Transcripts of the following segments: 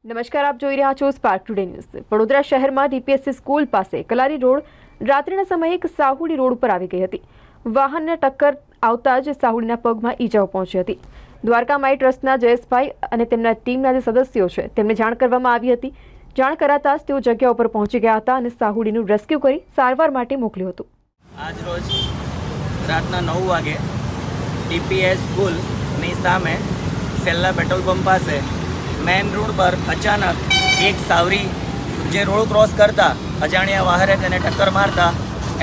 નમસ્કાર, આપ જોઈ રહ્યા છો સ્પાર્ક ટુડે ન્યૂઝ। વડોદરા શહેરમાં ડીપીએસસી સ્કૂલ પાસે કલારી રોડ રાત્રિના સમયે એક સાહુડી રોડ ઉપર આવી ગઈ હતી। વાહનને ટક્કર આવતા જ સાહુડીના પગમાં ઈજાઓ પહોંચી હતી। દ્વારકા માઈ ટ્રસ્ટના જયેશભાઈ અને તેમના ટીમના જે સદસ્યો છે તેમને જાણ કરવામાં આવી હતી। જાણ કરાતા જ તેઓ જગ્યા ઉપર પહોંચી ગયા હતા અને સાહુડીનું રેસ્ક્યુ કરી સારવાર માટે મોકલ્યું હતું। આજ રોજ રાતના 9 વાગે ડીપીએસ સ્કૂલની સામે સેલ્લા પેટ્રોલ પંપ પાસે મેન રોડ પર અચાનક એક સાવરી જે રોડ ક્રોસ કરતા અજાણ્યા વાહને તેને ટક્કર મારતા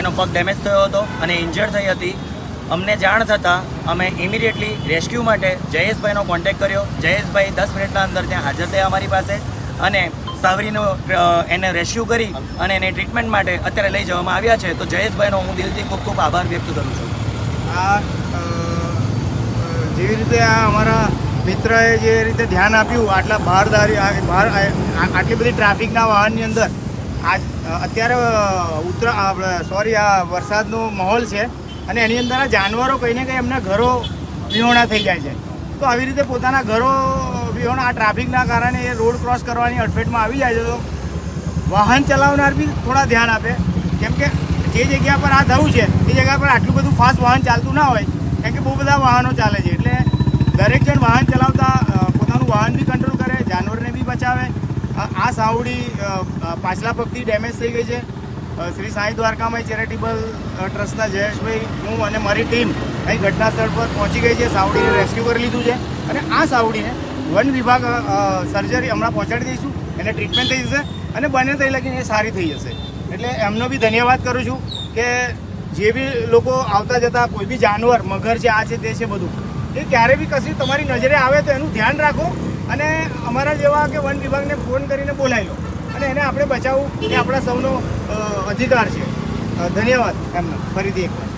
એનો પગ ડેમેજ થયો હતો અને ઇન્જર્ડ થઈ હતી। અમને જાણ થતાં અમે ઇમિડિયેટલી રેસ્ક્યુ માટે જયેશભાઈનો કોન્ટેક્ટ કર્યો। જયેશભાઈ 10 મિનિટના અંદર ત્યાં હાજર થયા અમારી પાસે અને સાવરીનો એને રેસ્ક્યુ કરી અને એને ટ્રીટમેન્ટ માટે અત્યારે લઈ જવામાં આવ્યા છે। તો જયેશભાઈનો હું દિલથી ખૂબ ખૂબ આભાર વ્યક્ત કરું છું। જેવી રીતે આ અમારા મિત્રએ જે રીતે ધ્યાન આપ્યું આટલા આટલી બધી ટ્રાફિકના વાહનની અંદર અત્યારે આ વરસાદનો માહોલ છે અને એની અંદર આ જાનવરો કંઈ ને કંઈ એમના ઘરો વિહોણા થઈ જાય છે। તો આવી રીતે પોતાના ઘરો વિહોણા આ ટ્રાફિકના કારણે એ રોડ ક્રોસ કરવાની અડફેટમાં આવી જાય છે। તો વાહન ચલાવનાર બી થોડા ધ્યાન આપે, કેમ કે જે જગ્યા પર આ થયું છે એ જગ્યા પર આટલું બધું ફાસ્ટ વાહન ચાલતું ના હોય, કેમ કે બહુ બધા વાહનો ચાલે છે। એટલે દરેક જણ વાહન ચલાવતા પોતાનું વાહન બી કંટ્રોલ કરે, જાનવરને બી બચાવે। આ સાવડી પાછલા પગથી ડેમેજ થઈ ગઈ છે। શ્રી સાંઈ દ્વારકામાં ચેરિટેબલ ટ્રસ્ટના જયેશભાઈ, હું અને મારી ટીમ અહીં ઘટના સ્થળ પર પહોંચી ગઈ છે। સાવડીને રેસ્ક્યુ કરી લીધું છે અને આ સાવડીને વન વિભાગ સર્જરી હમણાં પહોંચાડી દઈશું, એને ટ્રીટમેન્ટ થઈ જશે અને બને થઈ લગીને એ સારી થઈ જશે। એટલે એમનો બી ધન્યવાદ કરું છું કે જે બી લોકો આવતા જતા કોઈ બી જાનવર, મગર છે, આ છે, તે છે, બધું એ ક્યારે બી કશું તમારી નજરે આવે તો એનું ધ્યાન રાખો અને અમારા જેવા કે વન વિભાગને ફોન કરીને બોલાવી લો અને એને આપણે બચાવવું એ આપણા સૌનો અધિકાર છે। ધન્યવાદ એમનો ફરીથી એકવાર।